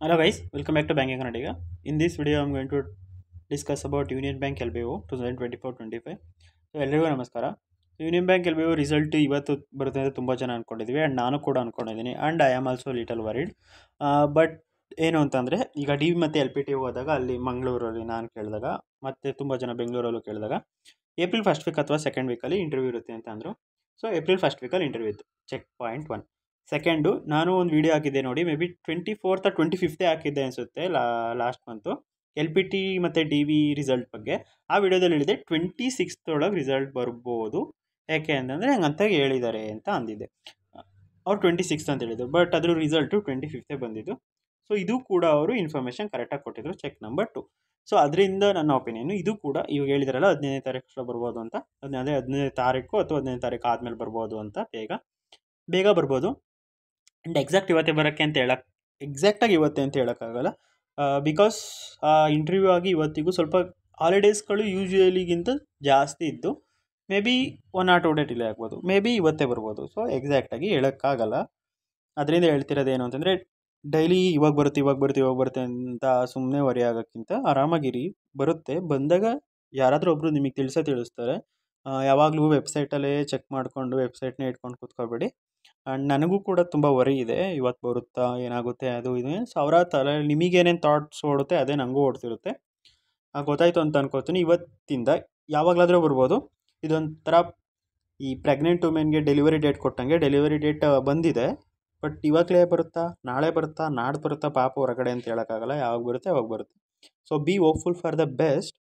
Hello guys, welcome back to Banking Kannadiga. In this video, I'm going to discuss about Union Bank LBO 2024-25. So ಎಲ್ರಿಗೂ ನಮಸ್ಕಾರ. Union bank L B O result ಇವತ್ತು ಬರುತ್ತೆ ಅಂತ ತುಂಬ ಜನ ಅಂದ್ಕೊಂಡಿದ್ವಿ and ನಾನು ಕೂಡ ಅಂದ್ಕೊಂಡಿದ್ದೀನಿ and I am also little worried. But ಏನು ಅಂತಂದರೆ ಈಗ ಡಿ ವಿ ಮತ್ತು ಎಲ್ ಪಿ ಟಿ ಹೋದಾಗ ಅಲ್ಲಿ ಮಂಗಳೂರಲ್ಲಿ ನಾನು ಕೇಳಿದಾಗ ಮತ್ತು ತುಂಬ ಜನ ಬೆಂಗಳೂರಲ್ಲೂ ಕೇಳಿದಾಗ ಏಪ್ರಿಲ್ ಫಸ್ಟ್ ವೀಕ್ ಅಥವಾ ಸೆಕೆಂಡ್ ವೀಕಲ್ಲಿ ಇಂಟರ್ವ್ಯೂ ಇರುತ್ತೆ ಅಂತ ಅಂದರು. ಸೊ ಏಪ್ರಿಲ್ ಫಸ್ಟ್ ವೀಕಲ್ಲಿ ಇಂಟರ್ವ್ಯೂ ಇತ್ತು. Check point 1. ಸೆಕೆಂಡು, ನಾನು ಒಂದು ವೀಡಿಯೋ ಹಾಕಿದ್ದೆ ನೋಡಿ, may be 24th or 25th ಹಾಕಿದ್ದೆ ಅನಿಸುತ್ತೆ last month, L P T ಮತ್ತು ಡಿ ವಿ ರಿಸಲ್ಟ್ ಬಗ್ಗೆ. ಆ ವಿಡಿಯೋದಲ್ಲಿ ಹೇಳಿದೆ 26th ಒಳಗೆ ರಿಸಲ್ಟ್ ಬರ್ಬೋದು, ಯಾಕೆ ಅಂತಂದರೆ ಹಂಗಂತ ಹೇಳಿದ್ದಾರೆ ಅಂತ ಅಂದಿದ್ದೆ. ಅವ್ರು 26th ಅಂತ ಹೇಳಿದ್ರು, ಬಟ್ ಅದ್ರ ರಿಸಲ್ಟು 25th ಬಂದಿದ್ದು. ಸೊ ಇದು ಕೂಡ ಅವರು ಇನ್ಫಾರ್ಮೇಷನ್ ಕರೆಕ್ಟಾಗಿ ಕೊಟ್ಟಿದ್ರು. Check number 2. ಸೊ ಅದರಿಂದ ನನ್ನ ಒಪಿನಿಯನು ಇದು ಕೂಡ ಇವಾಗ ಹೇಳಿದಾರಲ್ಲ 15ನೇ ತಾರೀಕು ಬರ್ಬೋದು ಅಂತ, ಅದೇ 15ನೇ ತಾರೀಕು ಅಥವಾ 15ನೇ ತಾರೀಕು ಆದಮೇಲೆ ಬರ್ಬೋದು ಅಂತ, ಬೇಗ ಬರ್ಬೋದು. ಆ್ಯಂಡ್ ಎಕ್ಸಾಕ್ಟಾಗಿ ಇವತ್ತೇ ಅಂತ ಹೇಳೋಕ್ಕಾಗಲ್ಲ. ಬಿಕಾಸ್ ಆ ಇಂಟರ್ವ್ಯೂ ಆಗಿ ಇವತ್ತಿಗೂ ಸ್ವಲ್ಪ ಹಾಲಿಡೇಸ್ಗಳು ಯೂಶ್ವಲಿಗಿಂತ ಜಾಸ್ತಿ ಇದ್ದು, may be 1 or 2 day delay ಆಗ್ಬೋದು, ಮೇ ಬಿ ಇವತ್ತೇ ಬರ್ಬೋದು. ಸೊ ಎಕ್ಸಾಕ್ಟಾಗಿ ಹೇಳೋಕ್ಕಾಗಲ್ಲ. ಅದರಿಂದ ಹೇಳ್ತಿರೋದೇನು ಅಂತಂದರೆ, ಡೈಲಿ ಇವಾಗ ಬರುತ್ತೆ ಅಂತ ಸುಮ್ಮನೆ ವರಿ ಆಗೋಕ್ಕಿಂತ ಆರಾಮಾಗಿರಿ. ಬಂದಾಗ ಯಾರಾದರೂ ಒಬ್ಬರು ನಿಮಗೆ ತಿಳಿಸ್ತಾರೆ. ಯಾವಾಗಲೂ ವೆಬ್ಸೈಟಲ್ಲೇ ಚೆಕ್ ಮಾಡಿಕೊಂಡು ವೆಬ್ಸೈಟ್ನೇ ಇಟ್ಕೊಂಡು ಕೂತ್ಕೊಬೇಡಿ. ಆ್ಯಂಡ್ ನನಗೂ ಕೂಡ ತುಂಬ ವರಿ ಇದೆ, ಇವತ್ತು ಬರುತ್ತಾ, ಏನಾಗುತ್ತೆ, ಅದು ಇದು ಸಾವಿರ ತಲೆ ನಿಮಗೇನೇನು ಥಾಟ್ಸ್ ಓಡುತ್ತೆ ಅದೇ ನನಗೂ ಓಡ್ತಿರುತ್ತೆ. ಗೊತ್ತಾಯಿತು ಅಂತ ಅನ್ಕೋತೀನಿ. ಇವತ್ತಿಂದ ಯಾವಾಗಲಾದರೂ ಬರ್ಬೋದು. ಇದೊಂಥರ ಈ ಪ್ರೆಗ್ನೆಂಟ್ ವುಮೆನ್ಗೆ ಡೆಲಿವರಿ ಡೇಟ್ ಕೊಟ್ಟಂಗೆ, ಡೆಲಿವರಿ ಡೇಟ್ ಬಂದಿದೆ, ಬಟ್ ಇವಾಗಲೇ ಬರುತ್ತಾ, ನಾಳೆ ಬರುತ್ತಾ, ನಾಡ್ದು ಬರುತ್ತಾ, ಪಾಪ ಹೊರಗಡೆ ಅಂತ ಹೇಳೋಕ್ಕಾಗಲ್ಲ. ಯಾವಾಗ ಬರುತ್ತೆ ಅವಾಗ ಬರುತ್ತೆ. So B hopeful for the best,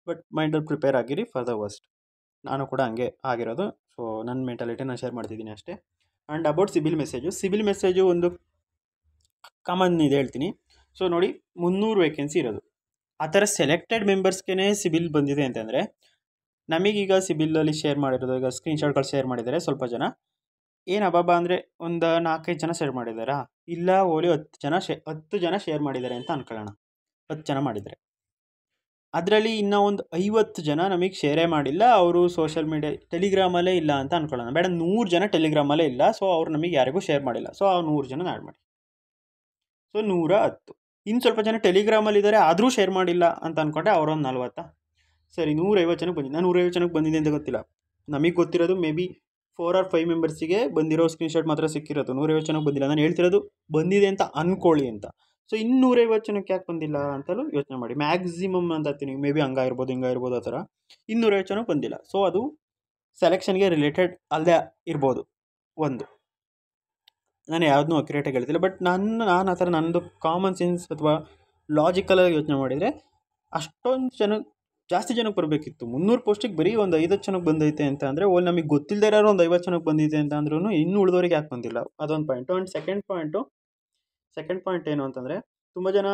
but ಮೈಂಡಲ್ಲಿ ಪ್ರಿಪೇರ್ ಆಗಿರಿ ಫಾರ್ ದ ವರ್ಸ್ಟ್. ನಾನು ಕೂಡ ಹಂಗೆ ಆಗಿರೋದು. ಸೊ ನನ್ನ ಮೆಂಟಾಲಿಟಿ ನಾನು ಶೇರ್ ಮಾಡ್ತಿದ್ದೀನಿ ಅಷ್ಟೇ. ಆ್ಯಂಡ್ ಅಬೌಟ್ ಸಿಬಿಲ್ ಮೆಸೇಜು ಒಂದು ಕಾಮನ್ ಇದೆ ಹೇಳ್ತೀನಿ. ಸೊ ನೋಡಿ, 300 ವೇಕೆನ್ಸಿ ಇರೋದು. ಆ ಥರ ಸೆಲೆಕ್ಟೆಡ್ ಮೆಂಬರ್ಸ್ಗೆ ಸಿಬಿಲ್ ಬಂದಿದೆ ಅಂತಂದರೆ, ನಮಗೀಗ ಸಿಬಿಲಲ್ಲಿ ಶೇರ್ ಮಾಡಿರೋದು, ಈಗ ಸ್ಕ್ರೀನ್ಶಾಟ್ಗಳು ಶೇರ್ ಮಾಡಿದ್ದಾರೆ ಸ್ವಲ್ಪ ಜನ. ಏನು ಅಬ್ಬಬ್ಬ ಅಂದರೆ ಒಂದು 4-5 ಜನ ಶೇರ್ ಮಾಡಿದ್ದಾರಾ? ಇಲ್ಲ ಓಲಿ 10 ಜನ ಶೇರ್ ಮಾಡಿದ್ದಾರೆ ಅಂತ ಅನ್ಕೊಳ್ಳೋಣ. 10 ಜನ ಮಾಡಿದ್ದಾರೆ. ಅದರಲ್ಲಿ ಇನ್ನೂ ಒಂದು 50 ಜನ ನಮಗೆ ಶೇರೇ ಮಾಡಿಲ್ಲ, ಅವರು ಸೋಷಿಯಲ್ ಮೀಡಿಯಾ ಟೆಲಿಗ್ರಾಮಲ್ಲೇ ಇಲ್ಲ ಅಂತ ಅನ್ಕೊಳ್ಳೋಣ. ಬೇಡ, 100 ಜನ ಟೆಲಿಗ್ರಾಮಲ್ಲೇ ಇಲ್ಲ, ಸೊ ಅವ್ರು ನಮಗೆ ಯಾರಿಗೂ ಶೇರ್ ಮಾಡಿಲ್ಲ. ಸೊ ಆ 100 ಜನ ಆ್ಯಡ್ ಮಾಡಿ. ಸೊ 110. ಇನ್ನು ಸ್ವಲ್ಪ ಜನ ಟೆಲಿಗ್ರಾಮಲ್ಲಿದ್ದಾರೆ ಆದರೂ ಶೇರ್ ಮಾಡಿಲ್ಲ ಅಂತ ಅಂದ್ಕೊಂಡೆ, ಅವರೊಂದು 40. ಸರಿ, 150 ಜನಕ್ಕೆ ಬಂದಿದೆ. ನಾನು 150 ಜನಕ್ಕೆ ಬಂದಿದೆ ಅಂತ ಗೊತ್ತಿಲ್ಲ. ನಮಗೆ ಗೊತ್ತಿರೋದು ಮೇ ಬಿ 4 or 5 ಮೆಂಬರ್ಸಿಗೆ ಬಂದಿರೋ ಸ್ಕ್ರೀನ್ಶಾಟ್ ಮಾತ್ರ ಸಿಕ್ಕಿರೋದು. 150 ಜನಕ್ಕೆ ಬಂದಿಲ್ಲ. ನಾನು ಹೇಳ್ತಿರೋದು ಬಂದಿದೆ ಅಂತ ಅಂದ್ಕೊಳ್ಳಿ ಅಂತ. ಸೊ 250 ಜನಕ್ಕೆ ಯಾಕೆ ಬಂದಿಲ್ಲ ಅಂತಲೂ ಯೋಚನೆ ಮಾಡಿ. ಮ್ಯಾಕ್ಸಿಮಮ್ ಅಂತ ಹೇಳ್ತೀನಿ, ಮೇ ಬಿ ಹಿಂಗಾಗಿರ್ಬೋದು ಆ ಥರ. 250 ಜನಕ್ಕೆ ಬಂದಿಲ್ಲ. ಸೊ ಅದು ಸೆಲೆಕ್ಷನ್ಗೆ ರಿಲೇಟೆಡ್ ಅಲ್ಲದೆ ಇರ್ಬೋದು. ಒಂದು, ನಾನು ಯಾವುದನ್ನೂ ಅಕ್ಯುರೇಟಾಗಿ ಹೇಳ್ತಿಲ್ಲ, ಬಟ್ ನಾನು ಆ ಥರ ನನ್ನದು ಕಾಮನ್ ಸೆನ್ಸ್ ಅಥವಾ ಲಾಜಿಕಲಾಗಿ ಯೋಚನೆ ಮಾಡಿದರೆ ಅಷ್ಟೊಂದು ಜಾಸ್ತಿ ಜನಕ್ಕೆ ಬರಬೇಕಿತ್ತು. 300 ಪೋಸ್ಟಿಗೆ ಬರೀ ಒಂದು 50 ಜನಕ್ಕೆ ಬಂದೈತೆ ಅಂತ ಅಂದರೆ, ನಮಗೆ ಗೊತ್ತಿಲ್ಲದೆ ಇರೋರು ಒಂದು 50 ಜನಕ್ಕೆ ಬಂದಿದೆ ಅಂತ ಅಂದ್ರೂ ಇನ್ನೂ ಉಳಿದವರಿಗೆ ಯಾಕೆ ಬಂದಿಲ್ಲ, ಅದೊಂದು ಪಾಯಿಂಟು. ಆ್ಯಂಡ್ ಸೆಕೆಂಡ್ ಪಾಯಿಂಟ್ ಏನು ಅಂತಂದರೆ, ತುಂಬ ಜನ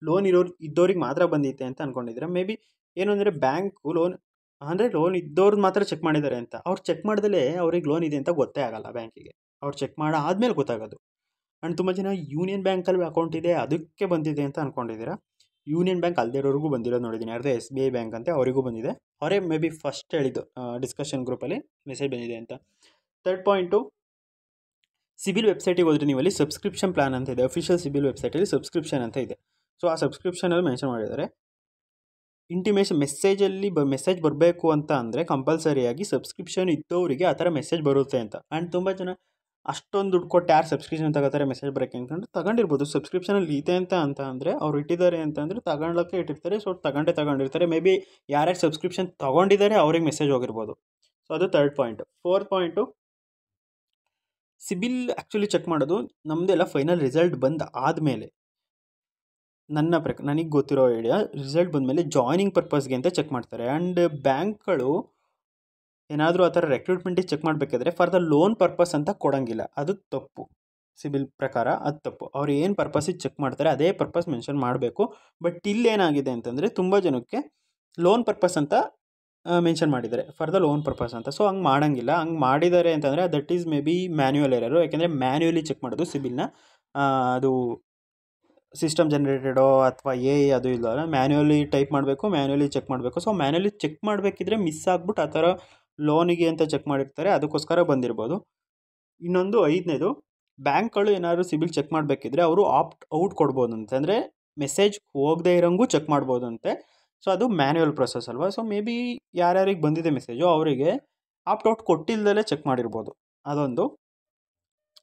ಲೋನ್ ಇದ್ದವ್ರಿಗೆ ಮಾತ್ರ ಬಂದಿತ್ತೆ ಅಂತ ಅಂದ್ಕೊಂಡಿದ್ರೆ, ಮೇ ಬಿ ಏನು ಅಂದರೆ ಬ್ಯಾಂಕು ಲೋನ್ ಇದ್ದವ್ರದ್ದು ಮಾತ್ರ ಚೆಕ್ ಮಾಡಿದ್ದಾರೆ ಅಂತ. ಅವ್ರು ಚೆಕ್ ಮಾಡ್ದಲೇ ಅವ್ರಿಗೆ ಲೋನ್ ಇದೆ ಅಂತ ಗೊತ್ತೇ ಆಗಲ್ಲ ಬ್ಯಾಂಕಿಗೆ. ಅವ್ರು ಚೆಕ್ ಆದಮೇಲೆ ಗೊತ್ತಾಗೋದು. ಆ್ಯಂಡ್ ತುಂಬ ಜನ ಯೂನಿಯನ್ ಬ್ಯಾಂಕಲ್ಲಿ ಅಕೌಂಟ್ ಇದೆ ಅದಕ್ಕೆ ಬಂದಿದೆ ಅಂತ ಅಂದ್ಕೊಂಡಿದ್ದೀರಾ. ಯೂನಿಯನ್ ಬ್ಯಾಂಕ್ ಅಲ್ದಿರೋರಿಗೂ ಬಂದಿರೋದು ನೋಡಿದ್ದೀನಿ. ಯಾರ್ದು SBI ಬ್ಯಾಂಕ್ ಅಂತ, ಅವರಿಗೂ ಬಂದಿದೆ. ಅವರೇ ಮೇ ಬಿ ಫಸ್ಟ್ ಹೇಳಿದ್ದು ಡಿಸ್ಕಷನ್ ಗ್ರೂಪಲ್ಲಿ ಮೆಸೇಜ್ ಬಂದಿದೆ ಅಂತ. ಥರ್ಡ್ ಪಾಯಿಂಟು, ಸಿಬಿಲ್ ವೆಬ್ಸೈಟಿಗೆ ಹೋದರೆ ನೀವು ಅಲ್ಲಿ ಸಬ್ಸ್ಕ್ರಿಪ್ಷನ್ ಪ್ಲಾನ್ ಅಂತ ಇದೆ. ಅಫಿಷಿಯಲ್ ಸಿಬಿಲ್ ವೆಬ್ಸೈಟಲ್ಲಿ ಸಬ್ಸ್ಕ್ರಿಪ್ಷನ್ ಅಂತ ಇದೆ. ಸೊ ಆ ಸಬ್ಸ್ಕ್ರಿಪ್ಷನಲ್ಲಿ ಮೆನ್ಷನ್ ಮಾಡಿದ್ದಾರೆ, ಇಂಟಿಮೇಷನ್ ಮೆಸೇಜ್ ಬರಬೇಕು ಅಂತ ಅಂದರೆ ಕಂಪಲ್ಸರಿಯಾಗಿ ಸಬ್ಸ್ಕ್ರಿಪ್ಷನ್ ಇದ್ದವರಿಗೆ ಆ ಥರ ಮೆಸೇಜ್ ಬರುತ್ತೆ ಅಂತ. ಆ್ಯಂಡ್ ತುಂಬ ಜನ ಅಷ್ಟೊಂದು ದುಡ್ಡು ಕೊಟ್ಟು ಯಾರು ಸಬ್ಸ್ಕ್ರಿಪ್ಷನ್ ತಗೋತಾರೆ ಮೆಸೇಜ್ ಬರೋಕ್ಕೆ ಅಂತಂದ್ರೆ, ತಗೊಂಡಿರ್ಬೋದು. ಸಬ್ಸ್ಕ್ರಿಪ್ಷನಲ್ಲಿ ಇದೆ ಅಂತ ಅಂದರೆ ಅವ್ರು ಇಟ್ಟಿದ್ದಾರೆ ಅಂತಂದರೆ ತಗೊಳ್ಳೋಕ್ಕೆ ಇಟ್ಟಿರ್ತಾರೆ. ಸೊ ತಗೊಂಡಿರ್ತಾರೆ. ಮೇ ಬಿ ಯಾರ್ಯಾರು ಸಬ್ಸ್ಕ್ರಿಪ್ಷನ್ ತೊಗೊಂಡಿದ್ದಾರೆ ಅವ್ರಿಗೆ ಮೆಸೇಜ್ ಹೋಗಿರ್ಬೋದು. ಸೊ ಅದು third point. Fourth point, CIBIL actually check ಮಾಡೋದು ನಮ್ಮದೆಲ್ಲ ಫೈನಲ್ ರಿಸಲ್ಟ್ ಬಂದು ಆದಮೇಲೆ, ನನಗೆ ಗೊತ್ತಿರೋ ಐಡಿಯಾ, ರಿಸಲ್ಟ್ ಬಂದಮೇಲೆ ಜಾಯ್ನಿಂಗ್ ಪರ್ಪಸ್ಗೆ ಅಂತ ಚೆಕ್ ಮಾಡ್ತಾರೆ. ಆ್ಯಂಡ್ ಬ್ಯಾಂಕ್ಗಳು ಏನಾದರೂ ಆ ಥರ ರೆಕ್ರೂಟ್ಮೆಂಟಿಗೆ ಚೆಕ್ ಮಾಡಬೇಕಾದ್ರೆ ಫಾರ್ ದ ಲೋನ್ ಪರ್ಪಸ್ ಅಂತ ಕೊಡೋಂಗಿಲ್ಲ. ಅದು ತಪ್ಪು. ಸಿಬಿಲ್ ಪ್ರಕಾರ ಅದು ತಪ್ಪು. ಅವ್ರು ಏನು ಪರ್ಪಸ್ಸಿಗೆ ಚೆಕ್ ಮಾಡ್ತಾರೆ ಅದೇ ಪರ್ಪಸ್ ಮೆನ್ಷನ್ ಮಾಡಬೇಕು. ಬಟ್ ಇಲ್ಲೇನಾಗಿದೆ ಅಂತಂದರೆ, ತುಂಬ ಜನಕ್ಕೆ ಲೋನ್ ಪರ್ಪಸ್ ಅಂತ ಮೆನ್ಷನ್ ಮಾಡಿದ್ದಾರೆ, ಫಾರ್ ದ ಲೋನ್ ಪರ್ಪಸ್ ಅಂತ. ಸೊ ಹಂಗೆ ಮಾಡೋಂಗಿಲ್ಲ. ಹಂಗೆ ಮಾಡಿದ್ದಾರೆ ಅಂತಂದರೆ that is maybe manual error. ಯಾಕೆಂದರೆ ಮ್ಯಾನ್ಯುವಲಿ ಚೆಕ್ ಮಾಡೋದು ಸಿಬಿಲ್ನ, ಅದು ಸಿಸ್ಟಮ್ ಜನರೇಟೆಡೋ ಅಥವಾ ಅದು ಇಲ್ಲ, ಮ್ಯಾನ್ಯುವಲಿ ಟೈಪ್ ಮಾಡಬೇಕು, ಮ್ಯಾನ್ಯುವಲಿ ಚೆಕ್ ಮಾಡಬೇಕು. ಸೊ ಮ್ಯಾನ್ಯುವಲಿ ಚೆಕ್ ಮಾಡಬೇಕಿದ್ರೆ ಮಿಸ್ ಆಗ್ಬಿಟ್ಟು ಆ ಥರ ಲೋನಿಗೆ ಅಂತ ಚೆಕ್ ಮಾಡಿರ್ತಾರೆ, ಅದಕ್ಕೋಸ್ಕರ ಬಂದಿರ್ಬೋದು. ಇನ್ನೊಂದು 5ನೇದು, ಬ್ಯಾಂಕ್ಗಳು ಏನಾದ್ರು ಸಿಬಿಲ್ ಚೆಕ್ ಮಾಡಬೇಕಿದ್ರೆ ಅವರು ಆಪ್ಟ್ ಔಟ್ ಕೊಡ್ಬೋದಂತೆ, ಅಂದರೆ ಮೆಸೇಜ್ ಹೋಗದೇ ಇರೋಂಗೂ ಚೆಕ್ ಮಾಡ್ಬೋದಂತೆ. ಸೊ ಅದು ಮ್ಯಾನ್ಯುವಲ್ ಪ್ರೊಸೆಸ್ ಅಲ್ವಾ. ಸೊ ಮೇ ಬಿ ಯಾರ್ಯಾರಿಗೆ ಬಂದಿದೆ ಮೆಸೇಜು ಅವರಿಗೆ ಆಪ್ಟ್ ಔಟ್ ಕೊಟ್ಟಿಲ್ದಲೇ ಚೆಕ್ ಮಾಡಿರ್ಬೋದು, ಅದೊಂದು.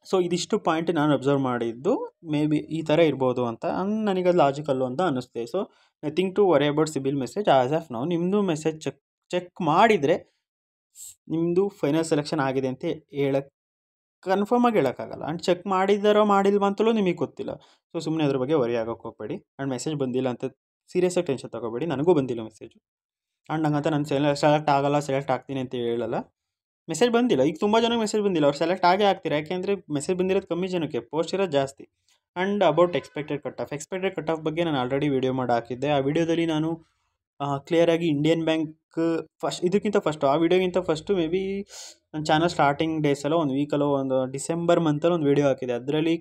ಸೊ ಇದಿಷ್ಟು ಪಾಯಿಂಟ್ ನಾನು ಅಬ್ಸರ್ವ್ ಮಾಡಿದ್ದು ಮೇ ಬಿ ಈ ಥರ ಇರ್ಬೋದು ಅಂತ ನನಗದು ಲಾಜಿಕಲ್ಲು ಅಂತ ಅನ್ನಿಸ್ತೆ. So nothing to worry about CIBIL message as of ನಾವು. ನಿಮ್ಮದು ಮೆಸೇಜ್ ಚೆಕ್ ಮಾಡಿದರೆ ನಿಮ್ಮದು ಫೈನಲ್ ಸೆಲೆಕ್ಷನ್ ಆಗಿದೆ ಅಂತ ಹೇಳಕ್ಕೆ ಕನ್ಫರ್ಮಾಗಿ ಹೇಳೋಕ್ಕಾಗಲ್ಲ. ಆ್ಯಂಡ್ ಚೆಕ್ ಮಾಡಿದಾರೋ ಮಾಡಿಲ್ವ ಅಂತಲೂ ನಿಮಗೆ ಗೊತ್ತಿಲ್ಲ. ಸೊ ಸುಮ್ಮನೆ ಅದ್ರ ಬಗ್ಗೆ ವರಿ ಆಗೋಕ್ಕೆ ಹೋಗಬೇಡಿ. ಆ್ಯಂಡ್ ಮೆಸೇಜ್ ಬಂದಿಲ್ಲ ಅಂತ ಸೀರಿಯಸ್ಸಾಗಿ ಟೆನ್ಷನ್ ತೊಗೋಬೇಡಿ. ನನಗೂ ಬಂದಿಲ್ಲ ಮೆಸೇಜು. ಆ್ಯಂಡ್ ಹಂಗಂತ ನಾನು ಸೆಲೆಕ್ಟ್ ಆಗಲ್ಲ, ಸೆಲೆಕ್ಟ್ ಆಗ್ತೀನಿ ಅಂತ ಹೇಳಲ್ಲ. ಮೆಸೇಜ್ ಬಂದಿಲ್ಲ. ಈಗ ತುಂಬ ಜನಕ್ಕೆ ಮೆಸೇಜ್ ಬಂದಿಲ್ಲ, ಅವ್ರು ಸೆಲೆಕ್ಟ್ ಆಗೇ ಆಗ್ತೀರಾ. ಯಾಕೆಂದರೆ ಮೆಸೇಜ್ ಬಂದಿರೋದು ಕಮ್ಮಿ ಜನಕ್ಕೆ, ಪೋಸ್ಟ್ ಇರೋದು ಜಾಸ್ತಿ. And about expected cut off ಬಗ್ಗೆ ನಾನು ಆಲ್ರೆಡಿ ವೀಡಿಯೋ ಮಾಡಿ ಹಾಕಿದ್ದೆ. ಆ ವಿಡಿಯೋದಲ್ಲಿ ನಾನು ಕ್ಲಿಯರಾಗಿ ಇಂಡಿಯನ್ ಬ್ಯಾಂಕ್ ಇದಕ್ಕಿಂತ ಫಸ್ಟು, ಆ ವಿಡಿಯೋಗಿಂತ ಫಸ್ಟು ಮೇ ಬಿ ನನ್ನ ಚಾನಲ್ ಸ್ಟಾರ್ಟಿಂಗ್ ಡೇಸಲ್ಲೋ ಒಂದು ವೀಕಲ್ಲೋ ಒಂದು ಡಿಸೆಂಬರ್ ಮಂತಲ್ಲಿ ಒಂದು ವೀಡಿಯೋ ಹಾಕಿದೆ. ಅದರಲ್ಲಿ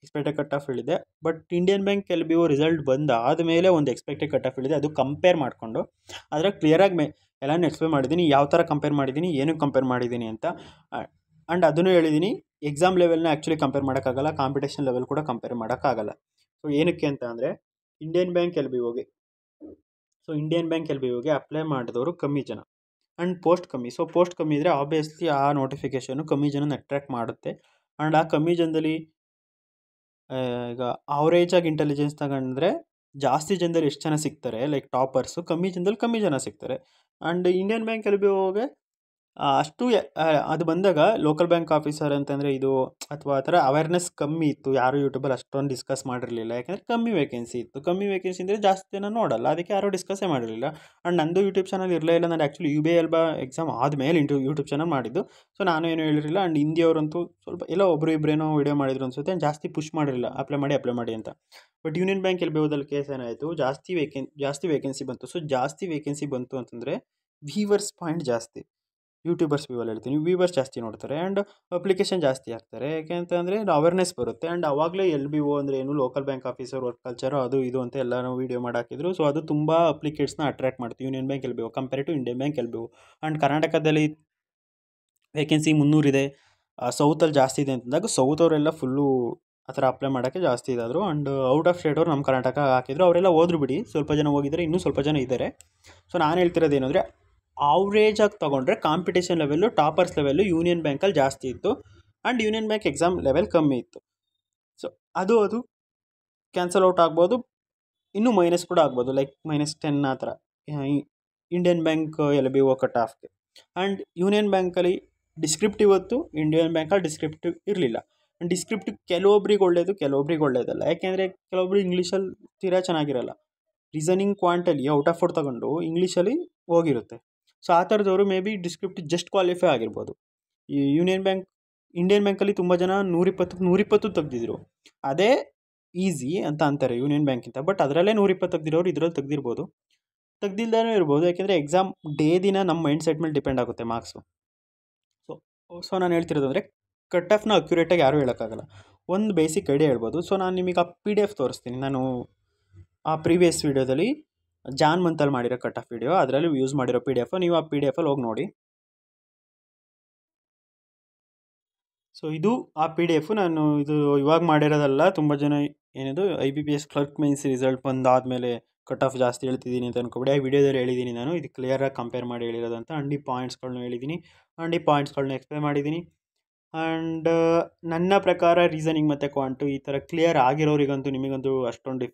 ಎಕ್ಸ್ಪೆಕ್ಟೆಡ್ ಕಟ್ ಆಫ್ ಹೇಳಿದೆ. But Indian bank LBO result ಬಂದಾದ ಮೇಲೆ ಒಂದು ಎಕ್ಸ್ಪೆಕ್ಟೆಡ್ ಕಟ್ ಆಫ್ ಹೇಳಿದೆ. ಅದು ಕಂಪೇರ್ ಮಾಡಿಕೊಂಡು ಅದರ ಕ್ಲಿಯರಾಗಿ ಎಲ್ಲನೂ ಎಕ್ಸ್ಪ್ಲೇನ್ ಮಾಡಿದ್ದೀನಿ, ಯಾವ ಥರ ಕಂಪೇರ್ ಮಾಡಿದ್ದೀನಿ, ಏನಕ್ಕೆ ಕಂಪೇರ್ ಮಾಡಿದ್ದೀನಿ ಅಂತ. ಆ್ಯಂಡ್ ಅದನ್ನು ಹೇಳಿದ್ದೀನಿ, ಎಕ್ಸಾಮ್ ಲೆವೆಲ್ನ ಆ್ಯಕ್ಚುಲಿ ಕಂಪೇರ್ ಮಾಡೋಕ್ಕಾಗಲ್ಲ, ಕಾಂಪಿಟೇಷನ್ ಲೆವೆಲ್ ಕೂಡ ಕಂಪೇರ್ ಮಾಡೋಕ್ಕಾಗಲ್ಲ. ಸೊ ಏನಕ್ಕೆ ಅಂತ ಅಂದರೆ ಇಂಡಿಯನ್ ಬ್ಯಾಂಕ್ LBOಗೆ ಅಪ್ಲೈ ಮಾಡಿದವರು ಕಮ್ಮಿ ಜನ ಆ್ಯಂಡ್ ಪೋಸ್ಟ್ ಕಮ್ಮಿ. ಸೊ ಪೋಸ್ಟ್ ಕಮ್ಮಿ ಇದ್ದರೆ ಆಬ್ವಿಯಸ್ಲಿ ಆ ನೋಟಿಫಿಕೇಷನು ಕಮ್ಮಿ ಜನನ ಅಟ್ರ್ಯಾಕ್ಟ್ ಮಾಡುತ್ತೆ. ಆ್ಯಂಡ್ ಆ ಕಮ್ಮಿ ಜನದಲ್ಲಿ ಈಗ ಅವರೇಜಾಗಿ ಇಂಟೆಲಿಜೆನ್ಸ್ ತಗೊಂಡ್ರೆ ಜಾಸ್ತಿ ಜನದಲ್ಲಿ ಎಷ್ಟು ಜನ ಸಿಗ್ತಾರೆ, ಲೈಕ್ ಟಾಪರ್ಸು, ಕಮ್ಮಿ ಜನದಲ್ಲಿ ಕಮ್ಮಿ ಜನ ಸಿಗ್ತಾರೆ. ಆ್ಯಂಡ್ ಇಂಡಿಯನ್ ಬ್ಯಾಂಕ್ LBOಗೆ ಅಷ್ಟು ಅದು ಬಂದಾಗ ಲೋಕಲ್ ಬ್ಯಾಂಕ್ ಆಫೀಸರ್ ಅಂತಂದರೆ ಇದು ಅಥವಾ ಆ ಥರ ಅವೇರ್ನೆಸ್ ಕಮ್ಮಿ ಇತ್ತು. ಯಾರು ಯೂಟ್ಯೂಬಲ್ಲಿ ಅಷ್ಟೊಂದು ಡಿಸ್ಕಸ್ ಮಾಡಿರಲಿಲ್ಲ, ಯಾಕೆಂದರೆ ಕಮ್ಮಿ ವೇಕೆನ್ಸಿ ಇತ್ತು. ಕಮ್ಮಿ ವೇಕೆನ್ಸಿ ಅಂದರೆ ಜಾಸ್ತಿ ಜನ ನೋಡಲ್ಲ, ಅದಕ್ಕೆ ಯಾರೂ ಡಿಸ್ಕಸ್ಸೇ ಮಾಡಿರಲಿಲ್ಲ. ಆ್ಯಂಡ್ ನಂದು ಯೂಟ್ಯೂಬ್ ಚಾನಲ್ ಇರಲೇ ಇಲ್ಲ. ನಾನು ಆ್ಯಕ್ಚುಲಿ UBA ಎಕ್ಸಾಮ್ ಆದಮೇಲೆ ಯೂಟ್ಯೂಬ್ ಚಾನಲ್ ಮಾಡಿದ್ದು. ಸೊ ನಾನು ಏನು ಹೇಳಿರಲಿಲ್ಲ. ಆ್ಯಂಡ್ ಹಿಂದಿಯವರಂತೂ ಸ್ವಲ್ಪ ಎಲ್ಲ ಒಬ್ಬರು ಇಬ್ಬರೇನೋ ವೀಡಿಯೋ ಮಾಡಿದ್ರು ಅನಿಸುತ್ತೆ, ಜಾಸ್ತಿ ಪುಷ್ ಮಾಡಿರಲಿಲ್ಲ ಅಪ್ಲೈ ಮಾಡಿ ಅಂತ. ಬಟ್ ಯೂನಿಯನ್ ಬ್ಯಾಂಕ್ LBOದಲ್ಲಿ ಕೇಸ್ ಏನಾಯಿತು, ಜಾಸ್ತಿ ವೇಕೆನ್ಸಿ ಬಂತು. ಸೊ ಜಾಸ್ತಿ ವೇಕೆನ್ಸಿ ಬಂತು ಅಂತಂದರೆ ವ್ಯೂವರ್ಸ್ ಪಾಯಿಂಟ್ ಜಾಸ್ತಿ, ಯೂಟ್ಯೂಬರ್ಸ್ ವ್ಯೂವಲ್ಲಿ ಹೇಳ್ತೀನಿ, ವ್ಯೂವರ್ಸ್ ಜಾಸ್ತಿ ನೋಡ್ತಾರೆ. ಆ್ಯಂಡ್ ಅಪ್ಲಿಕೇಶನ್ ಜಾಸ್ತಿ ಆಗ್ತಾರೆ. ಯಾಕೆ ಅಂತಂದರೆ ಅವೇರ್ನೆಸ್ ಬರುತ್ತೆ. ಆ್ಯಂಡ್ ಅವಾಗಲೇ LBO ಅಂದರೆ ಏನು, local bank officer work culture, ಅದು ಇದು ಅಂತ ಎಲ್ಲನೂ ವೀಡಿಯೋ ಮಾಡಿ ಹಾಕಿದ್ರು. ಸೊ ಅದು ತುಂಬ ಅಪ್ಲಿಕೇಟ್ಸ್ನ ಅಟ್ರ್ಯಾಕ್ಟ್ ಮಾಡ್ತೀವಿ Union Bank LBO compare to Indian bank LBO. And ಕರ್ನಾಟಕದಲ್ಲಿ ವೇಕೆನ್ಸಿ 300 ಇದೆ, ಸೌತಲ್ಲಿ ಜಾಸ್ತಿ ಇದೆ ಅಂತಂದಾಗ ಸೌತವರೆಲ್ಲ ಫುಲ್ಲು ಆ ಥರ ಅಪ್ಲೈ ಮಾಡೋಕ್ಕೆ ಜಾಸ್ತಿ ಇದಾದರು. ಆ್ಯಂಡ್ ಔಟ್ ಆಫ್ ಸ್ಟೇಟ್ ಅವ್ರು ನಮ್ಮ ಕರ್ನಾಟಕ ಹಾಕಿದ್ರು. ಅವರೆಲ್ಲ ಹೋದ್ರು ಬಿಡಿ, ಸ್ವಲ್ಪ ಜನ ಹೋಗಿದ್ದಾರೆ, ಇನ್ನೂ ಸ್ವಲ್ಪ ಜನ ಇದ್ದಾರೆ. ಸೊ ನಾನು ಹೇಳ್ತಿರೋದು ಏನಂದರೆ ಆವ್ರೇಜಾಗಿ ತೊಗೊಂಡ್ರೆ competition level, toppers level union ಬ್ಯಾಂಕಲ್ಲಿ ಜಾಸ್ತಿ ಇತ್ತು. And union bank exam level ಕಮ್ಮಿ ಇತ್ತು. ಸೊ ಅದು ಕ್ಯಾನ್ಸಲ್ ಔಟ್ ಆಗ್ಬೋದು, ಇನ್ನೂ ಮೈನಸ್ ಕೂಡ ಆಗ್ಬೋದು, ಲೈಕ್ -10 ಆ ಥರ ಇಂಡಿಯನ್ ಬ್ಯಾಂಕ್ LBO ಕಟ್ ಆಫ್ಗೆ. ಆ್ಯಂಡ್ ಯೂನಿಯನ್ ಬ್ಯಾಂಕಲ್ಲಿ ಡಿಸ್ಕ್ರಿಪ್ಟಿವ್ ಹೊತ್ತು, ಇಂಡಿಯನ್ ಬ್ಯಾಂಕಲ್ಲಿ ಡಿಸ್ಕ್ರಿಪ್ಟಿವ್ ಇರಲಿಲ್ಲ. ಆ್ಯಂಡ್ ಡಿಸ್ಕ್ರಿಪ್ಟಿವ್ ಕೆಲವೊಬ್ರಿಗೆ ಒಳ್ಳೆಯದು, ಕೆಲವೊಬ್ರಿಗೆ ಒಳ್ಳೆಯದಲ್ಲ. ಯಾಕೆಂದರೆ ಕೆಲವೊಬ್ರು ಇಂಗ್ಲೀಷಲ್ಲಿ ತೀರಾ ಚೆನ್ನಾಗಿರಲ್ಲ, ರೀಸನಿಂಗ್ ಕ್ವಾಂಟಲ್ಲಿ ಔಟ್ ಆಫ್ 4 ತಗೊಂಡು ಇಂಗ್ಲೀಷಲ್ಲಿ ಹೋಗಿರುತ್ತೆ. ಸೊ ಆ ಥರದವರು maybe descriptive just qualify ಆಗಿರ್ಬೋದು. ಈ ಇಂಡಿಯನ್ ಬ್ಯಾಂಕಲ್ಲಿ ತುಂಬ ಜನ 120 ತೆಗ್ದಿದ್ರು, ಅದೇ ಈಸಿ ಅಂತ ಅಂತಾರೆ ಯೂನಿಯನ್ ಬ್ಯಾಂಕಿಂತ. ಬಟ್ ಅದರಲ್ಲೇ 120 ತೆಗ್ದಿರೋರು ಇದರಲ್ಲಿ ತೆಗ್ದಿಲ್ದೇ ಇರ್ಬೋದು. ಯಾಕೆಂದರೆ ಎಕ್ಸಾಮ್ ಡೇ ದಿನ ನಮ್ಮ ಮೈಂಡ್ ಸೆಟ್ ಮೇಲೆ ಡಿಪೆಂಡ್ ಆಗುತ್ತೆ ಮಾರ್ಕ್ಸು. ಸೊ ನಾನು ಹೇಳ್ತಿರೋದು ಅಂದರೆ ಕಟ್ ಆಫ್ನ ಅಕ್ಯುರೇಟಾಗಿ ಯಾರೂ ಹೇಳೋಕ್ಕಾಗಲ್ಲ, ಒಂದು ಬೇಸಿಕ್ ಐಡಿಯಾ ಹೇಳ್ಬೋದು. ಸೊ ನಾನು ನಿಮಗೆ ಆ PDF ತೋರಿಸ್ತೀನಿ. ನಾನು ಆ ಪ್ರೀವಿಯಸ್ ವೀಡಿಯೋದಲ್ಲಿ ಜಾನ್ ಮಂತಲ್ಲಿ ಮಾಡಿರೋ ಕಟ್ ಆಫ್ ವೀಡಿಯೋ, ಅದರಲ್ಲಿ ಯೂಸ್ ಮಾಡಿರೋ PDF, ನೀವು ಆ PDF-ಅಲ್ಲಿ ಹೋಗಿ ನೋಡಿ. ಸೊ ಇದು ಆ PDF. ನಾನು ಇದು ಇವಾಗ ಮಾಡಿರೋದಲ್ಲ. ತುಂಬ ಜನ ಏನಿದು IBPS ಕ್ಲರ್ಕ್ ಮೈನ್ಸ್ ರಿಸಲ್ಟ್ ಬಂದಾದಮೇಲೆ ಕಟ್ ಆಫ್ ಜಾಸ್ತಿ ಹೇಳ್ತಿದ್ದೀನಿ ಅಂತ ಅನ್ಕೊಬೇಡಿ. ಆ ವಿಡಿಯೋದಲ್ಲಿ ಹೇಳಿದ್ದೀನಿ ನಾನು, ಇದು ಕ್ಲಿಯರಾಗಿ ಕಂಪೇರ್ ಮಾಡಿ ಹೇಳಿರೋದಂತ. ಆ್ಯಂಡ್ ಈ ಪಾಯಿಂಟ್ಸ್ಗಳನ್ನ ಹೇಳಿದ್ದೀನಿ, ಆ್ಯಂಡ್ ಈ ಪಾಯಿಂಟ್ಸ್ಗಳನ್ನ ಎಕ್ಸ್ಪ್ಲೇನ್ ಮಾಡಿದ್ದೀನಿ. ಆ್ಯಂಡ್ ನನ್ನ ಪ್ರಕಾರ ರೀಸನಿಂಗ್ ಮತ್ತು ಕ್ವಾಂಟು ಈ ಥರ ಕ್ಲಿಯರ್ ಆಗಿರೋರಿಗಂತೂ ನಿಮಗಂತೂ ಅಷ್ಟೊಂದು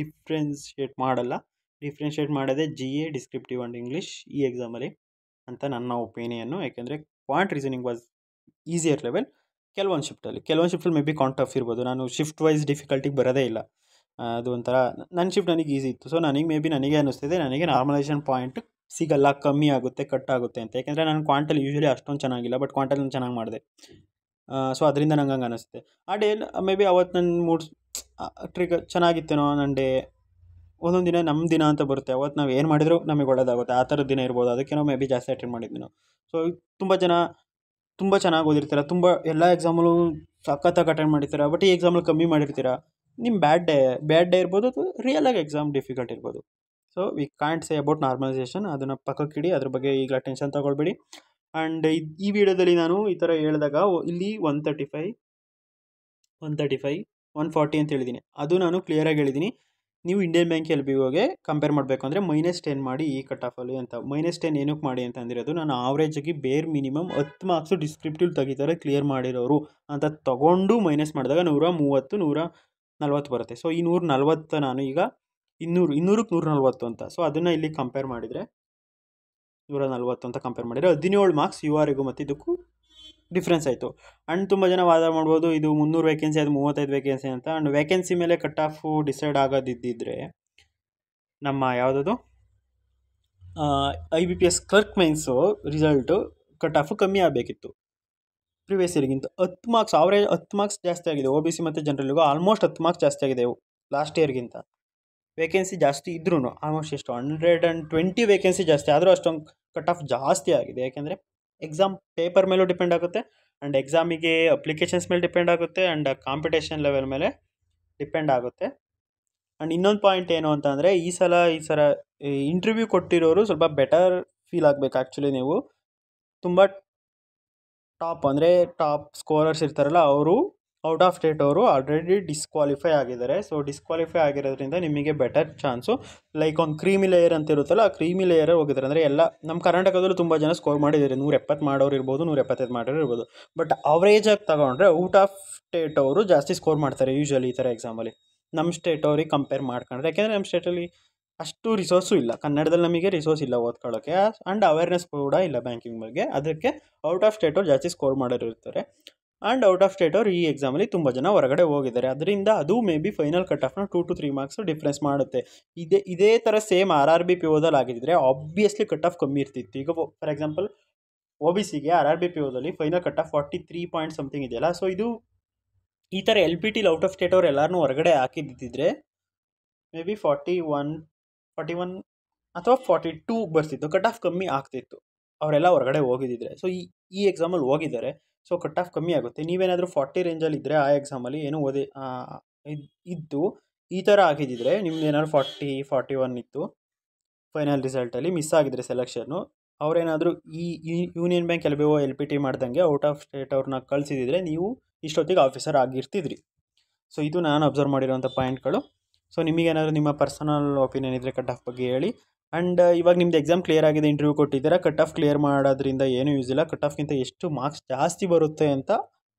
ಡಿಫ್ರೆನ್ಷಿಯೇಟ್ ಮಾಡಲ್ಲ. ಡಿಫ್ರೆನ್ಷಿಯೇಟ್ ಮಾಡೋದೇ GA, ಡಿಸ್ಕ್ರಿಪ್ಟಿವ್ ಆ್ಯಂಡ್ ಇಂಗ್ಲೀಷ್ ಈ ಎಕ್ಸಾಮಲ್ಲಿ ಅಂತ ನನ್ನ ಒಪಿನಿಯನ್ನು. ಯಾಕೆಂದರೆ ಕ್ವಾಂಟ್ ರೀಸನಿಂಗ್ ವಾಸ್ ಈಸಿಯರ್ ಲೆವೆಲ್. ಕೆಲವೊಂದು ಶಿಫ್ಟಲ್ಲಿ ಮೇ ಬಿ ಕ್ವಾಂಟ್ ಟಫ್ ಇರ್ಬೋದು. ನಾನು ಶಿಫ್ಟ್ ವೈಸ್ ಡಿಫಿಕಲ್ಟಿಗೆ ಬರೋದೇ ಇಲ್ಲ. ಅದು ಒಂಥರ ನನ್ನ ಶಿಫ್ಟ್ ನನಗೆ ಈಸಿ ಇತ್ತು. ಸೊ ನನಗೆ ಅನ್ನಿಸ್ತಿದೆ, ನನಗೆ ನಾರ್ಮಲೈಸೇಷನ್ ಪಾಯಿಂಟ್ ಸಿಗಲ್ಲ, ಕಮ್ಮಿ ಆಗುತ್ತೆ, ಕಟ್ ಆಗುತ್ತೆ ಅಂತ. ಯಾಕೆಂದರೆ ನಾನು ಕ್ವಾಂಟಲ್ಲಿ ಯೂಶ್ವಲಿ ಅಷ್ಟೊಂದು ಚೆನ್ನಾಗಿಲ್ಲ, ಬಟ್ ಕ್ವಾಂಟಲ್ಲಿ ನಾನು ಚೆನ್ನಾಗಿ ಮಾಡಿದೆ. ಸೊ ಅದರಿಂದ ನಂಗೆ ಹಂಗೆ ಅನ್ನಿಸುತ್ತೆ. ಆ ಡೇ ಮೇ ಬಿ ಅವತ್ತು ನನ್ನ ಮೂಡ್ ಚೆನ್ನಾಗಿತ್ತೇನೋ ನನ್ನ ಡೇ. ಒಂದೊಂದು ದಿನ ನಮ್ಮ ದಿನ ಅಂತ ಬರುತ್ತೆ, ಅವತ್ತು ನಾವು ಏನು ಮಾಡಿದರೂ ನಮಗೆ ಒಳ್ಳೇದಾಗುತ್ತೆ, ಆ ಥರದ ದಿನ ಇರ್ಬೋದು. ಅದಕ್ಕೆ ನಾವು ಮೇ ಬಿ ಜಾಸ್ತಿ ಅಟೆಂಡ್ ಮಾಡಿದ್ವಿ ನಾವು. ಸೊ ತುಂಬ ಜನ ತುಂಬ ಚೆನ್ನಾಗಿ ಓದಿರ್ತೀರ, ತುಂಬ ಎಲ್ಲ ಎಕ್ಸಾಮಲ್ಲೂ ಸಖತ್ತಾಗಿ ಅಟೆಂಡ್ ಮಾಡಿರ್ತೀರ, ಬಟ್ ಈ ಎಕ್ಸಾಮಲ್ಲಿ ಕಮ್ಮಿ ಮಾಡಿರ್ತೀರ. ನಿಮ್ಮ ಬ್ಯಾಡ್ ಡೇ ಇರ್ಬೋದು, ಅಥವಾ ರಿಯಲಾಗಿ ಎಕ್ಸಾಮ್ ಡಿಫಿಕಲ್ಟ್ ಇರ್ಬೋದು. So we can't say about normalisation, ಅದನ್ನು ಪಕ್ಕಕ್ಕಿಡಿ, ಅದ್ರ ಬಗ್ಗೆ ಈಗ ಟೆನ್ಷನ್ ತೊಗೊಳ್ಬೇಡಿ. ಆ್ಯಂಡ್ ಈ ವಿಡಿಯೋದಲ್ಲಿ ನಾನು ಈ ಥರ ಹೇಳಿದಾಗ ಇಲ್ಲಿ 135 135 140 ಅಂತ ಹೇಳಿದ್ದೀನಿ. ಅದು ನಾನು ಕ್ಲಿಯರಾಗಿ ಹೇಳಿದ್ದೀನಿ. ನೀವು ಇಂಡಿಯನ್ ಬ್ಯಾಂಕ್ ಎಲ್ ಬಿ ಒಗೆ ಕಂಪೇರ್ ಮಾಡಬೇಕು ಅಂದರೆ -10 ಮಾಡಿ ಈ ಕಟ್ ಆಫಲ್ಲಿ ಅಂತ. -10 ಏನಕ್ಕೆ ಮಾಡಿ ಅಂತ ಅಂದಿರೋದು, ನಾನು ಆವ್ರೇಜಾಗಿ ಬೇರ್ ಮಿನಿಮಮ್ 10 ಮಾರ್ಕ್ಸು ಡಿಸ್ಕ್ರಿಪ್ಟಿವ್ ತೆಗಿತಾರೆ ಕ್ಲಿಯರ್ ಮಾಡಿರೋರು ಅಂತ ತೊಗೊಂಡು ಮೈನಸ್ ಮಾಡಿದಾಗ 130 140 ಬರುತ್ತೆ. ಸೊ ಈ 140 ನಾನು ಈಗ 200ಕ್ಕೆ 140 ಅಂತ. ಸೊ ಅದನ್ನು ಇಲ್ಲಿ ಕಂಪೇರ್ ಮಾಡಿದರೆ 140 ಅಂತ ಕಂಪೇರ್ ಮಾಡಿದರೆ 17 ಮಾರ್ಕ್ಸ್ ಯು ಆರಿಗೂ ಮತ್ತು ಇದಕ್ಕೂ ಡಿಫ್ರೆನ್ಸ್ ಆಯಿತು. ಆ್ಯಂಡ್ ತುಂಬ ಜನ ವಾದ ಮಾಡ್ಬೋದು ಇದು 300 ವೇಕೆನ್ಸಿ ಅದು 35 ವೇಕೆನ್ಸಿ ಅಂತ. ಆ್ಯಂಡ್ ವೇಕೆನ್ಸಿ ಮೇಲೆ ಕಟ್ ಆಫು ಡಿಸೈಡ್ ಆಗೋದಿದ್ದಿದ್ರೆ ನಮ್ಮ ಯಾವುದದು IBPS clerk mines result cut off ಕಮ್ಮಿ ಆಗಬೇಕಿತ್ತು ಪ್ರಿವಿಯಸ್ ಇಯರ್ಗಿಂತ. 10 ಮಾರ್ಕ್ಸ್ ಆವ್ರೇಜ್ 10 ಮಾರ್ಕ್ಸ್ ಜಾಸ್ತಿ ಆಗಿದೆ. OBC ಮತ್ತು ಜನರಲ್ಗೂ ಆಲ್ಮೋಸ್ಟ್ 10 ಮಾರ್ಕ್ಸ್ ಜಾಸ್ತಿ ಆಗಿದೆ ಲಾಸ್ಟ್ ಇಯರ್ಗಿಂತ. ವೇಕೆನ್ಸಿ ಜಾಸ್ತಿ ಇದ್ರೂ ಆಲ್ಮೋಸ್ಟ್ ಎಷ್ಟು 120 ವೇಕೆನ್ಸಿ ಜಾಸ್ತಿ ಆದರೂ ಅಷ್ಟೊಂದು ಕಟ್ ಆಫ್ ಜಾಸ್ತಿ ಆಗಿದೆ. ಯಾಕೆಂದರೆ ಎಕ್ಸಾಮ್ ಪೇಪರ್ ಮೇಲೂ ಡಿಪೆಂಡ್ ಆಗುತ್ತೆ, ಆ್ಯಂಡ್ ಎಕ್ಸಾಮಿಗೆ ಅಪ್ಲಿಕೇಶನ್ಸ್ ಮೇಲೆ ಡಿಪೆಂಡ್ ಆಗುತ್ತೆ, ಆ್ಯಂಡ್ ಕಾಂಪಿಟೇಷನ್ ಲೆವೆಲ್ ಮೇಲೆ ಡಿಪೆಂಡ್ ಆಗುತ್ತೆ. ಆ್ಯಂಡ್ ಇನ್ನೊಂದು ಪಾಯಿಂಟ್ ಏನು ಅಂತ ಅಂದರೆ ಈ ಸಲ ಇಂಟರ್ವ್ಯೂ ಕೊಟ್ಟಿರೋರು ಸ್ವಲ್ಪ ಬೆಟರ್ ಫೀಲ್ ಆಗಬೇಕು. ಆ್ಯಕ್ಚುಲಿ ನೀವು ತುಂಬ ಟಾಪ್ ಸ್ಕೋರರ್ಸ್ ಇರ್ತಾರಲ್ಲ ಅವರು ಔಟ್ ಆಫ್ ಸ್ಟೇಟ್ ಅವರು ಆಲ್ರೆಡಿ ಡಿಸ್ಕ್ವಾಲಿಫೈ ಆಗಿದ್ದಾರೆ. ಸೊ ಡಿಸ್ಕ್ವಾಲಿಫೈ ಆಗಿರೋದ್ರಿಂದ ನಿಮಗೆ ಬೆಟರ್ ಚಾನ್ಸು ಲೈಕ್ ಒಂದು ಕ್ರೀಮಿ ಲೇಯರ್ ಅಂತ ಇರುತ್ತಲ್ಲ, ಆ ಕ್ರೀಮಿ ಲೇಯರ್ ಹೋಗಿದ್ದಾರೆ. ಅಂದರೆ ಎಲ್ಲ ನಮ್ಮ ಕರ್ನಾಟಕದಲ್ಲೂ ತುಂಬ ಜನ ಸ್ಕೋರ್ ಮಾಡಿದ್ದಾರೆ. 170 ಮಾಡೋರು ಇರ್ಬೋದು, 175 ಮಾಡೋರು ಇರ್ಬೋದು. ಬಟ್ ಅವರೇಜಾಗಿ ತಗೊಂಡ್ರೆ ಔಟ್ ಆಫ್ ಸ್ಟೇಟ್ ಅವರು ಜಾಸ್ತಿ ಸ್ಕೋರ್ ಮಾಡ್ತಾರೆ ಯೂಶ್ವಲಿ ಈ ಥರ ಎಕ್ಸಾಮಲ್ಲಿ ನಮ್ಮ ಸ್ಟೇಟ್ ಅವ್ರಿಗೆ ಕಂಪೇರ್ ಮಾಡ್ಕೊಂಡ್ರೆ. ಯಾಕೆಂದರೆ ನಮ್ಮ ಸ್ಟೇಟಲ್ಲಿ ಅಷ್ಟು ರಿಸೋರ್ಸು ಇಲ್ಲ, ಕನ್ನಡದಲ್ಲಿ ನಮಗೆ ರಿಸೋರ್ಸ್ ಇಲ್ಲ ಓದ್ಕೊಳ್ಳೋಕ್ಕೆ, ಆ್ಯಂಡ್ ಅವೇರ್ನೆಸ್ ಕೂಡ ಇಲ್ಲ ಬ್ಯಾಂಕಿಂಗ್ ಬಗ್ಗೆ. ಅದಕ್ಕೆ ಔಟ್ ಆಫ್ ಸ್ಟೇಟ್ ಅವ್ರು ಜಾಸ್ತಿ ಸ್ಕೋರ್ ಮಾಡೋರು ಇರ್ತಾರೆ. ಆ್ಯಂಡ್ ಔಟ್ ಆಫ್ ಸ್ಟೇಟ್ ಅವ್ರು ಈ ಎಕ್ಸಾಮಲ್ಲಿ ತುಂಬ ಜನ ಹೊರಗಡೆ ಹೋಗಿದ್ದಾರೆ. ಅದರಿಂದ ಅದು ಮೇ ಬಿ ಫೈನಲ್ ಕಟ್ ಆಫ್ನ 2 to 3 ಮಾರ್ಕ್ಸ್ ಡಿಫ್ರೆನ್ಸ್ ಮಾಡುತ್ತೆ. ಇದೇ ಥರ ಸೇಮ್ RRB POದಲ್ಲಿ ಆಗಿದ್ದರೆ ಆಬ್ವಿಯಸ್ಲಿ ಕಟ್ ಆಫ್ ಕಮ್ಮಿ ಇರ್ತಿತ್ತು. ಈಗ ಫಾರ್ ಎಕ್ಸಾಂಪಲ್ OBCಗೆ RRB POದಲ್ಲಿ final cut off 43 point something ಇದೆಯಲ್ಲ. ಸೊ ಇದು ಈ ಥರ LPTಲಿ ಔಟ್ ಆಫ್ ಸ್ಟೇಟ್ ಅವ್ರು ಎಲ್ಲರೂ ಹೊರಗಡೆ ಹಾಕಿದ್ದಿದ್ರೆ ಮೇ ಬಿ 41 ಅಥವಾ 42 ಬರ್ತಿತ್ತು, ಕಟ್ ಆಫ್ ಕಮ್ಮಿ ಆಗ್ತಿತ್ತು ಅವರೆಲ್ಲ ಹೊರಗಡೆ ಹೋಗಿದ್ದಿದ್ರೆ. ಸೊ ಈ ಎಕ್ಸಾಮಲ್ಲಿ ಹೋಗಿದ್ದಾರೆ, ಸೊ ಕಟ್ ಆಫ್ ಕಮ್ಮಿ ಆಗುತ್ತೆ. ನೀವೇನಾದರೂ 40 ರೇಂಜಲ್ಲಿ ಇದ್ದರೆ ಆ ಎಕ್ಸಾಮಲ್ಲಿ ಏನೋ ಇದ್ದು ಈ ಥರ ಆಗಿದ್ದಿದ್ರೆ ನಿಮ್ದು ಏನಾದ್ರು 41 ಇತ್ತು ಫೈನಲ್ ರಿಸಲ್ಟಲ್ಲಿ ಮಿಸ್ ಆಗಿದ್ರೆ ಸೆಲೆಕ್ಷನ್ನು, ಅವರೇನಾದರೂ ಈ ಯೂನಿಯನ್ ಬ್ಯಾಂಕ್ LBO LPT ಮಾಡ್ದಂಗೆ ಔಟ್ ಆಫ್ ಸ್ಟೇಟ್ ಅವ್ರನ್ನ ಕಳಿಸಿದ್ರೆ ನೀವು ಇಷ್ಟೊತ್ತಿಗೆ ಆಫೀಸರ್ ಆಗಿರ್ತಿದ್ರಿ. ಸೊ ಇದು ನಾನು ಅಬ್ಸರ್ವ್ ಮಾಡಿರೋಂಥ ಪಾಯಿಂಟ್ಗಳು. ಸೊ ನಿಮಗೇನಾದರೂ ನಿಮ್ಮ ಪರ್ಸನಲ್ ಒಪಿನಿಯನ್ ಇದ್ದರೆ ಕಟ್ ಆಫ್ ಬಗ್ಗೆ ಹೇಳಿ. ಆ್ಯಂಡ್ ಇವಾಗ ನಿಮ್ಮದು ಎಕ್ಸಾಮ್ ಕ್ಲಿಯರ್ ಆಗಿದೆ, ಇಂಟರ್ವ್ಯೂ ಕೊಟ್ಟಿದ್ದೀರಾ, ಕಟ್ ಆಫ್ ಕ್ಲಿಯರ್ ಮಾಡೋದ್ರಿಂದ ಏನೂ ಯೂಸ್ ಇಲ್ಲ. ಕಟ್ ಆಫ್ಗಿಂತ ಎಷ್ಟು ಮಾರ್ಕ್ಸ್ ಜಾಸ್ತಿ ಬರುತ್ತೆ ಅಂತ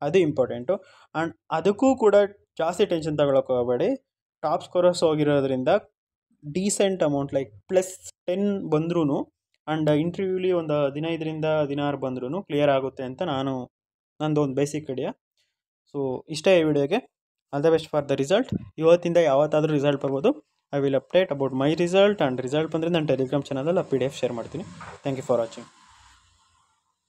ಅದು ಇಂಪಾರ್ಟೆಂಟು. ಆ್ಯಂಡ್ ಅದಕ್ಕೂ ಕೂಡ ಜಾಸ್ತಿ ಟೆನ್ಷನ್ ತಗೊಳಕ್ಕೆ ಹೋಗಬೇಡಿ. Top scorers ಹೋಗಿರೋದ್ರಿಂದ decent amount like +10 ಬಂದ್ರೂ ಆ್ಯಂಡ್ ಇಂಟರ್ವ್ಯೂಲಿ ಒಂದು 15ರಿಂದ 16 ಬಂದ್ರೂ ಕ್ಲಿಯರ್ ಆಗುತ್ತೆ ಅಂತ ನಂದು ಒಂದು ಬೇಸಿಕ್ ಐಡಿಯಾ. ಸೊ ಇಷ್ಟೇ ಈ ವಿಡಿಯೋಗೆ. All the best for the result. ಇವತ್ತಿಂದ ಯಾವತ್ತಾದರೂ ರಿಸಲ್ಟ್ ಬರ್ಬೋದು. I will update about my result, and result ಬಂದರೆ ನಾನು ಟೆಲಿಗ್ರಾಮ್ ಚಾನಲಲ್ಲಿ PDF ಶೇರ್ ಮಾಡ್ತೀನಿ. Thank you for watching.